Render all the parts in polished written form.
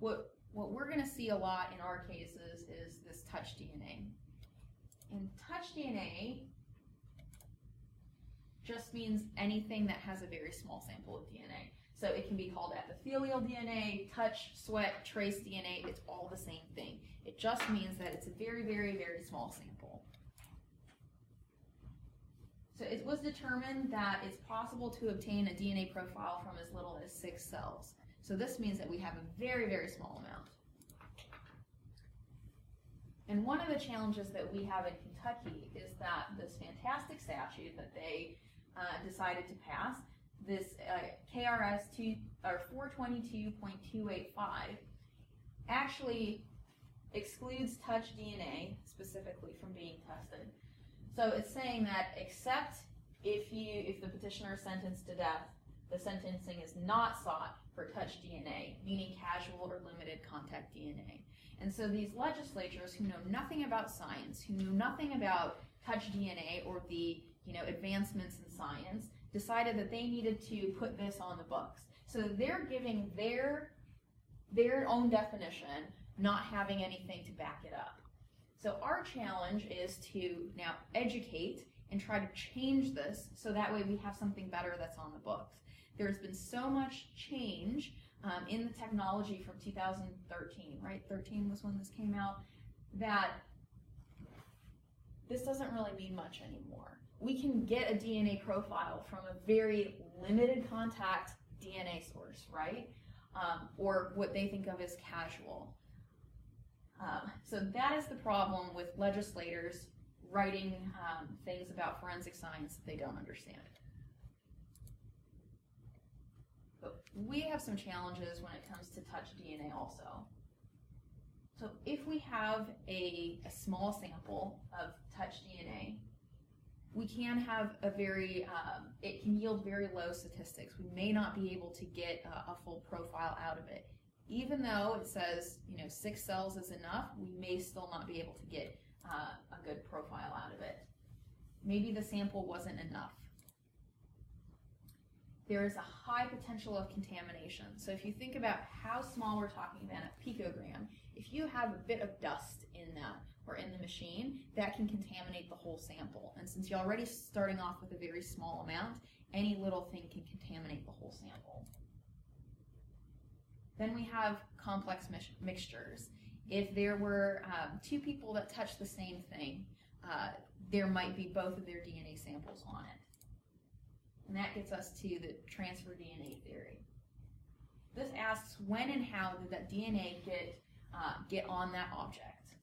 what we're going to see a lot in our cases is this touch DNA. And touch DNA just means anything that has a very small sample of DNA. So it can be called epithelial DNA, touch, sweat, trace DNA. It's all the same thing. It just means that it's a very, very, very small sample. So it was determined that it's possible to obtain a DNA profile from as little as 6 cells. So this means that we have a very, very small amount. And one of the challenges that we have in Kentucky is that this fantastic statute that they decided to pass, this KRS 422.285, actually excludes touch DNA specifically from being tested. So it's saying that except if the petitioner is sentenced to death, the sentencing is not sought for touch DNA, meaning casual or limited contact DNA. And so these legislatures who know nothing about science, who knew nothing about touch DNA or the advancements in science, decided that they needed to put this on the books. So they're giving their own definition, not having anything to back it up. So our challenge is to now educate and try to change this so that way we have something better that's on the books. There's been so much change in the technology from 2013, right? 13 was when this came out, that this doesn't really mean much anymore. We can get a DNA profile from a very limited contact DNA source, right? Or what they think of as casual. So that is the problem with legislators writing things about forensic science that they don't understand. But we have some challenges when it comes to touch DNA also. So if we have a small sample of touch DNA, we can have a very, it can yield very low statistics. We may not be able to get a full profile out of it. Even though it says, 6 cells is enough, we may still not be able to get a good profile out of it. Maybe the sample wasn't enough. There is a high potential of contamination. So if you think about how small we're talking about, a picogram, if you have a bit of dust in that or in the machine, that can contaminate the whole sample. And since you're already starting off with a very small amount, any little thing can contaminate the whole sample. Then we have complex mixtures. If there were 2 people that touched the same thing, there might be both of their DNA samples on it. And that gets us to the transfer DNA theory. This asks when and how did that DNA get on that object?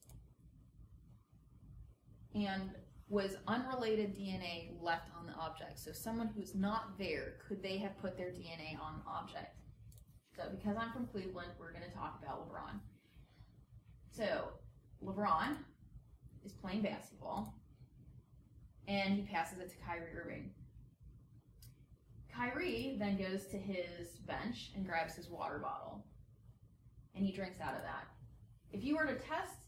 And was unrelated DNA left on the object? So someone who's not there, could they have put their DNA on the object? So because I'm from Cleveland, we're going to talk about LeBron. So LeBron is playing basketball, and he passes it to Kyrie Irving. Kyrie then goes to his bench and grabs his water bottle, and he drinks out of that. If you were to test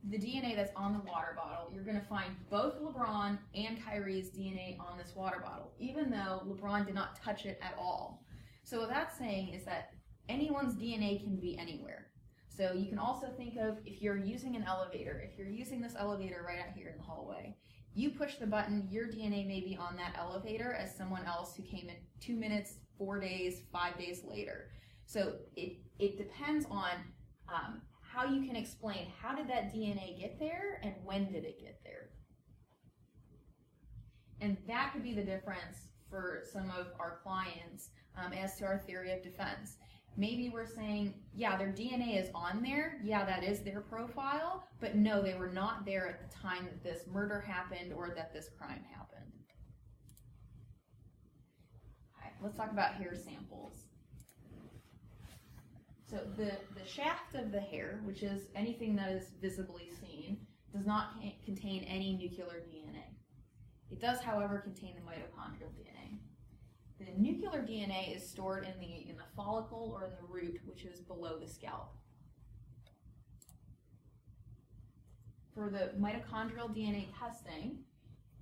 the DNA that's on the water bottle, you're going to find both LeBron and Kyrie's DNA on this water bottle, even though LeBron did not touch it at all. So what that's saying is that anyone's DNA can be anywhere. So you can also think of if you're using an elevator, if you're using this elevator right out here in the hallway, you push the button, your DNA may be on that elevator as someone else who came in 2 minutes, 4 days, 5 days later. So it depends on how you can explain how did that DNA get there and when did it get there. And that could be the difference for some of our clients as to our theory of defense. Maybe we're saying, yeah, their DNA is on there, yeah, that is their profile, but no, they were not there at the time that this murder happened or that this crime happened. Okay, let's talk about hair samples. So the shaft of the hair, which is anything that is visibly seen, does not contain any nuclear DNA. It does, however, contain the mitochondrial DNA. The nuclear DNA is stored in the follicle or in the root, which is below the scalp. For the mitochondrial DNA testing,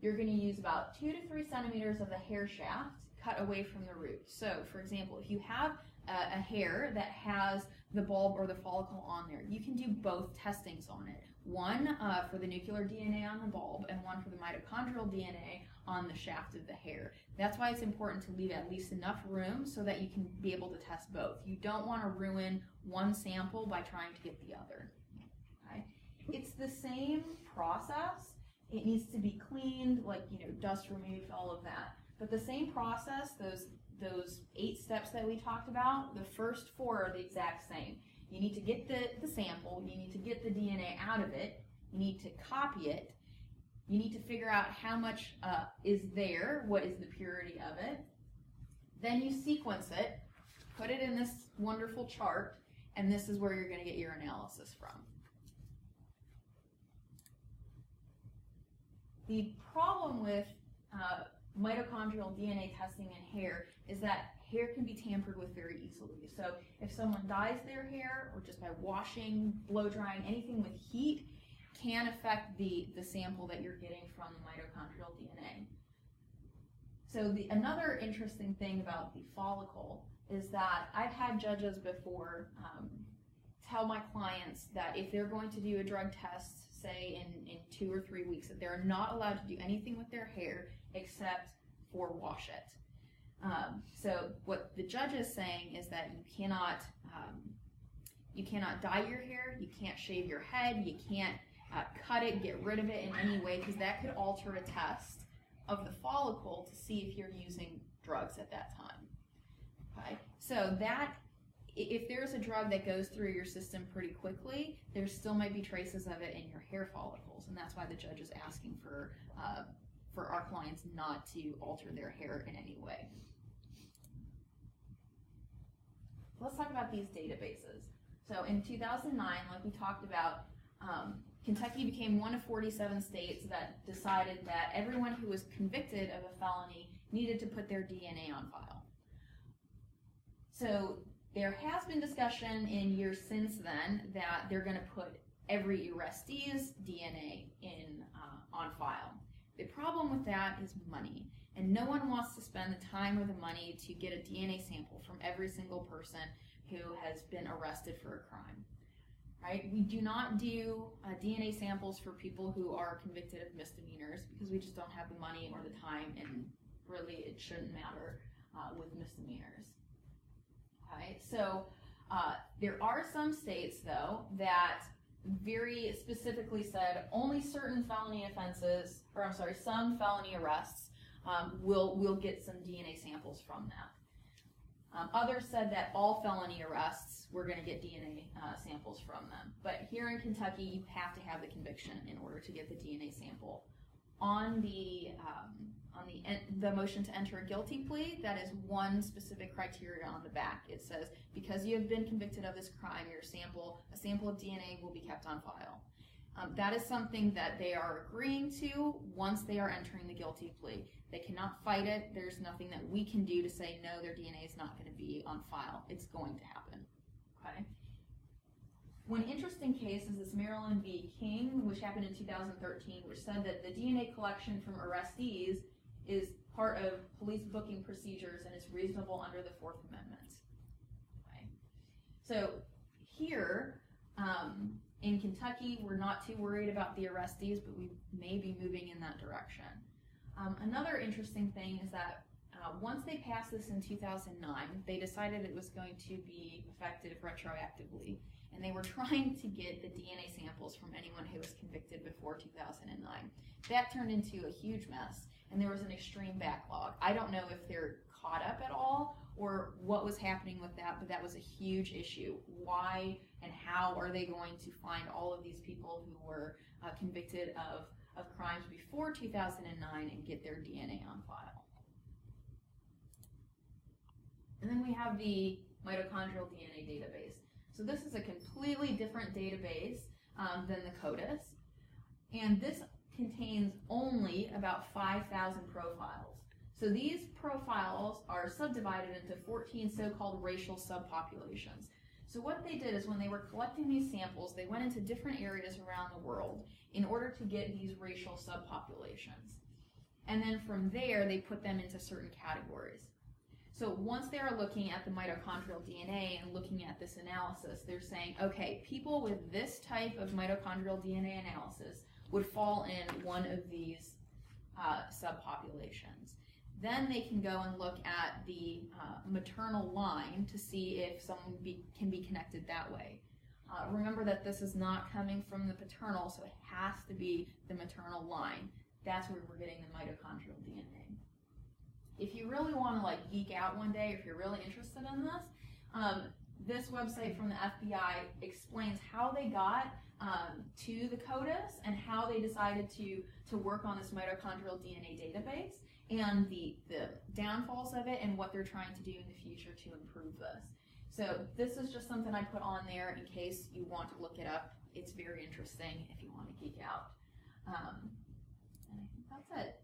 you're going to use about 2 to 3 centimeters of the hair shaft cut away from the root. So, for example, if you have a hair that has the bulb or the follicle on there, you can do both testings on it. One for the nuclear DNA on the bulb and one for the mitochondrial DNA on the shaft of the hair. That's why it's important to leave at least enough room so that you can be able to test both. You don't want to ruin one sample by trying to get the other. Okay? It's the same process. It needs to be cleaned, like, dust removed, all of that. But the same process, those 8 steps that we talked about, the first 4 are the exact same. You need to get the sample, you need to get the DNA out of it, you need to copy it, you need to figure out how much is there, what is the purity of it. Then you sequence it, put it in this wonderful chart, and this is where you're going to get your analysis from. The problem with mitochondrial DNA testing in hair is that hair can be tampered with very easily. So if someone dyes their hair, or just by washing, blow drying, anything with heat can affect the sample that you're getting from the mitochondrial DNA. So another interesting thing about the follicle is that I've had judges before tell my clients that if they're going to do a drug test, say in 2 or 3 weeks, that they're not allowed to do anything with their hair except for wash it. So what the judge is saying is that you cannot dye your hair, you can't shave your head, you can't cut it, get rid of it in any way, because that could alter a test of the follicle to see if you're using drugs at that time. Okay, so that if there's a drug that goes through your system pretty quickly, there still might be traces of it in your hair follicles, and that's why the judge is asking for our clients not to alter their hair in any way. Let's talk about these databases. So in 2009, like we talked about, Kentucky became one of 47 states that decided that everyone who was convicted of a felony needed to put their DNA on file. So there has been discussion in years since then that they're going to put every arrestee's DNA on file. The problem with that is money, and no one wants to spend the time or the money to get a DNA sample from every single person who has been arrested for a crime. Right? We do not do DNA samples for people who are convicted of misdemeanors because we just don't have the money or the time, and really it shouldn't matter with misdemeanors. Okay? So there are some states, though, that very specifically said only certain felony offenses, or I'm sorry, some felony arrests will get some DNA samples from that. Others said that all felony arrests were going to get DNA samples from them. But here in Kentucky, you have to have the conviction in order to get the DNA sample. On the motion to enter a guilty plea, that is one specific criteria on the back. It says, because you have been convicted of this crime, a sample of DNA will be kept on file. That is something that they are agreeing to once they are entering the guilty plea. They cannot fight it. There's nothing that we can do to say, no, their DNA is not going to be on file. It's going to happen. Okay. One interesting case is this Maryland v. King, which happened in 2013, which said that the DNA collection from arrestees is part of police booking procedures and is reasonable under the Fourth Amendment. Okay. So here, in Kentucky, we're not too worried about the arrestees, but we may be moving in that direction. Another interesting thing is that once they passed this in 2009, they decided it was going to be effective retroactively, and they were trying to get the DNA samples from anyone who was convicted before 2009. That turned into a huge mess, and there was an extreme backlog. I don't know if they're caught up at all or what was happening with that, but that was a huge issue. Why and how are they going to find all of these people who were convicted of crimes before 2009 and get their DNA on file? And then we have the mitochondrial DNA database. So this is a completely different database than the CODIS, and this contains only about 5,000 profiles. So these profiles are subdivided into 14 so-called racial subpopulations. So what they did is when they were collecting these samples, they went into different areas around the world in order to get these racial subpopulations. And then from there, they put them into certain categories. So once they are looking at the mitochondrial DNA and looking at this analysis, they're saying, okay, people with this type of mitochondrial DNA analysis would fall in one of these subpopulations. Then they can go and look at the maternal line to see if someone can be connected that way. Remember that this is not coming from the paternal, so it has to be the maternal line. That's where we're getting the mitochondrial DNA. If you really want to like geek out one day, if you're really interested in this website from the FBI explains how they got to the CODIS and how they decided to work on this mitochondrial DNA database and the downfalls of it and what they're trying to do in the future to improve this. So this is just something I put on there in case you want to look it up. It's very interesting if you want to geek out. And I think that's it.